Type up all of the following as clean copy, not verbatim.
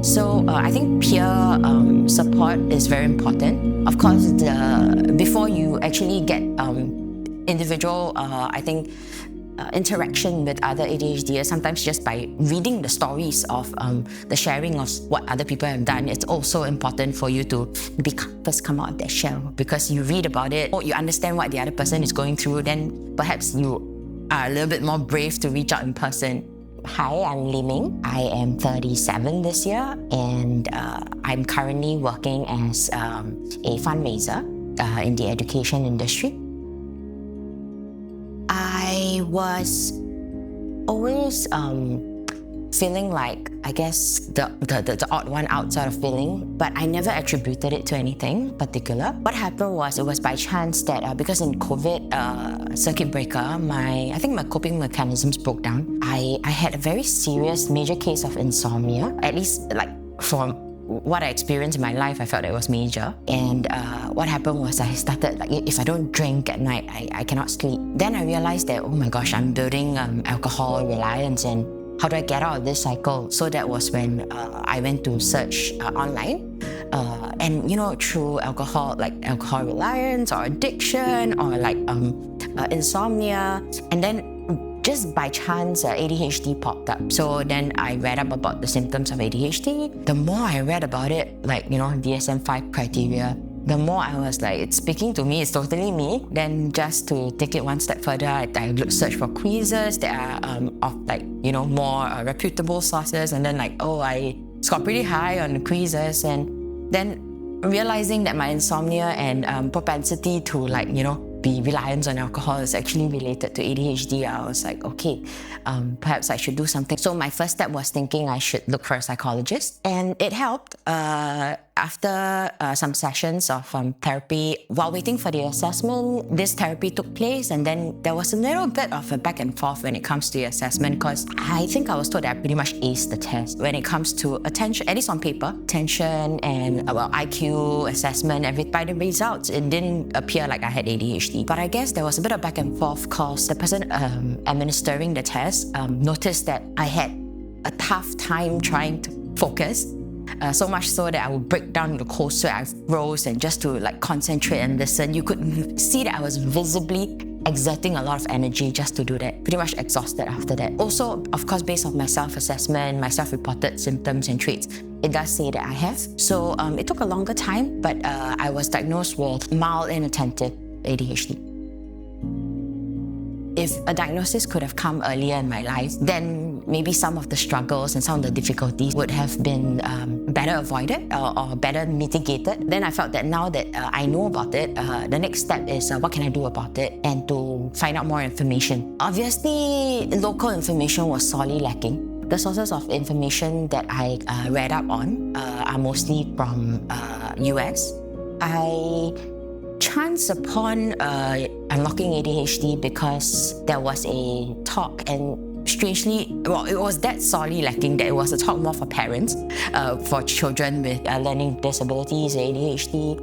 So I think peer support is very important. Of course, before you actually get individual, interaction with other ADHDers, sometimes just by reading the stories of the sharing of what other people have done, it's also important for you to first come out of that shell, because you read about it, or you understand what the other person is going through, then perhaps you are a little bit more brave to reach out in person. Hi, I'm Li Ming. I am 37 this year, and I'm currently working as a fundraiser in the education industry. I was always feeling like, I guess, the odd one out sort of feeling, but I never attributed it to anything particular. What happened was, it was by chance that because in COVID circuit breaker, I think my coping mechanisms broke down. I had a very serious major case of insomnia, at least like from what I experienced in my life, I felt it was major. And what happened was, I started, like, if I don't drink at night, I cannot sleep. Then I realized that, oh my gosh, I'm building alcohol reliance, and how do I get out of this cycle? So that was when I went to search online. And through alcohol reliance or addiction or like insomnia. And then just by chance, ADHD popped up. So then I read up about the symptoms of ADHD. The more I read about it, DSM-5 criteria, the more I was like, it's speaking to me, it's totally me. Then just to take it one step further, I searched for quizzes that are of more reputable sources. And then I scored pretty high on the quizzes. And then realizing that my insomnia and propensity to be reliant on alcohol is actually related to ADHD, I was like, okay, perhaps I should do something. So my first step was thinking I should look for a psychologist, and it helped. After some sessions of therapy, while waiting for the assessment, this therapy took place, and then there was a little bit of a back and forth when it comes to the assessment, because I think I was told that I pretty much aced the test when it comes to attention, at least on paper, attention and IQ assessment. By the results, it didn't appear like I had ADHD. But I guess there was a bit of back and forth because the person administering the test noticed that I had a tough time trying to focus. So much so that I would break down in the cold sweat. I froze, and just to concentrate and listen, you could see that I was visibly exerting a lot of energy just to do that. Pretty much exhausted after that. Also, of course, based on my self-assessment, my self-reported symptoms and traits, it does say that I have. So it took a longer time, but I was diagnosed with mild inattentive ADHD. If a diagnosis could have come earlier in my life, then maybe some of the struggles and some of the difficulties would have been better avoided or better mitigated. Then I felt that now that I know about it, the next step is what can I do about it, and to find out more information. Obviously, local information was sorely lacking. The sources of information that I read up on are mostly from US. I chanced upon Unlocking ADHD because there was a talk, and strangely, it was that sorely lacking that it was a talk more for parents, for children with learning disabilities, ADHD,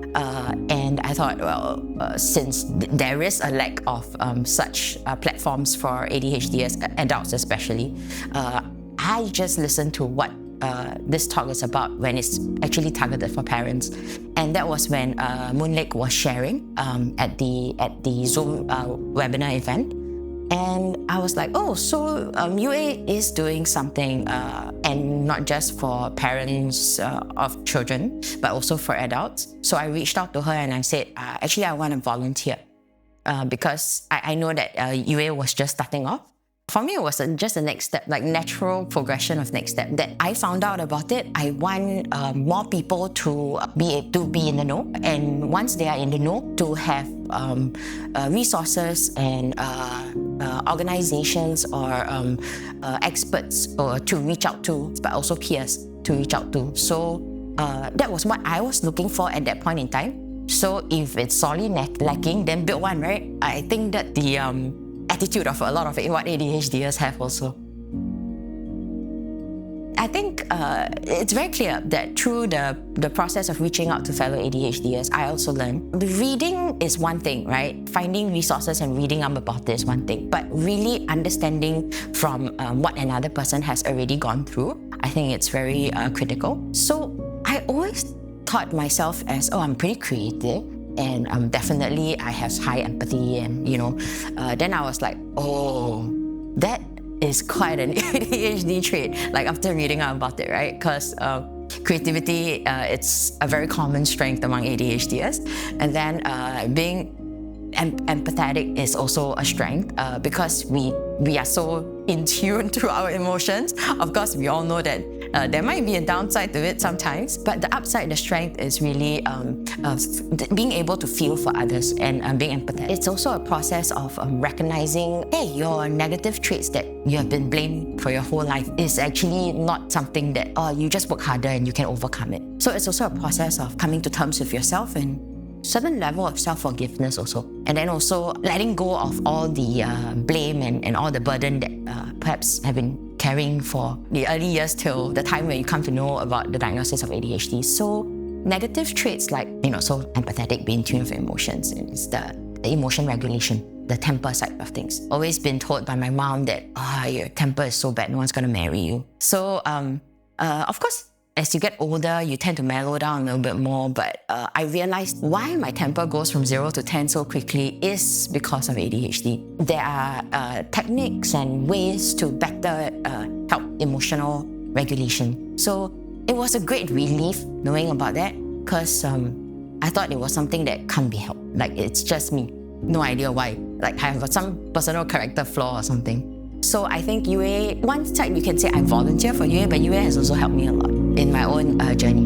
and I thought, since there is a lack of such platforms for ADHD as adults especially, I just listened to what this talk is about when it's actually targeted for parents. And that was when Moonlake was sharing at the Zoom webinar event. And I was like, oh, so UA is doing something, and not just for parents of children, but also for adults. So I reached out to her and I said, actually, I want to volunteer because I know that UA was just starting off. For me, it was just the next step, natural progression of next step. That I found out about it, I want more people to be in the know, and once they are in the know, to have resources and organizations or experts to reach out to, but also peers to reach out to. So that was what I was looking for at that point in time. So if it's sorely lacking, then build one, right? I think that the attitude of a lot of what ADHDers have also. I think it's very clear that through the process of reaching out to fellow ADHDers, I also learned reading is one thing, right? Finding resources and reading up about this is one thing, but really understanding from what another person has already gone through, I think it's very critical. So I always thought myself as, I'm pretty creative, and definitely I have high empathy, and then I was like, that is quite an ADHD trait, like after reading out about it, right? Because creativity, it's a very common strength among ADHDers. And then being empathetic is also a strength because we are so in tune to our emotions. Of course, we all know that there might be a downside to it sometimes, but the upside, the strength is really being able to feel for others and being empathetic. It's also a process of recognizing, hey, your negative traits that you have been blamed for your whole life is actually not something that, you just work harder and you can overcome it. So it's also a process of coming to terms with yourself and certain level of self-forgiveness also. And then also letting go of all the blame and all the burden that perhaps have been carrying for the early years till the time when you come to know about the diagnosis of ADHD. So negative traits like, so empathetic, being in tune with emotions, and it's the emotion regulation, the temper side of things. Always been told by my mom that, your temper is so bad, no one's gonna marry you. So, of course, as you get older, you tend to mellow down a little bit more, but I realized why my temper goes from 0 to 10 so quickly is because of ADHD. There are techniques and ways to better help emotional regulation. So it was a great relief knowing about that, because I thought it was something that can't be helped. Like, it's just me. No idea why. Like, I have some personal character flaw or something. So I think UA, one side you can say I volunteer for UA, but UA has also helped me a lot in my own journey.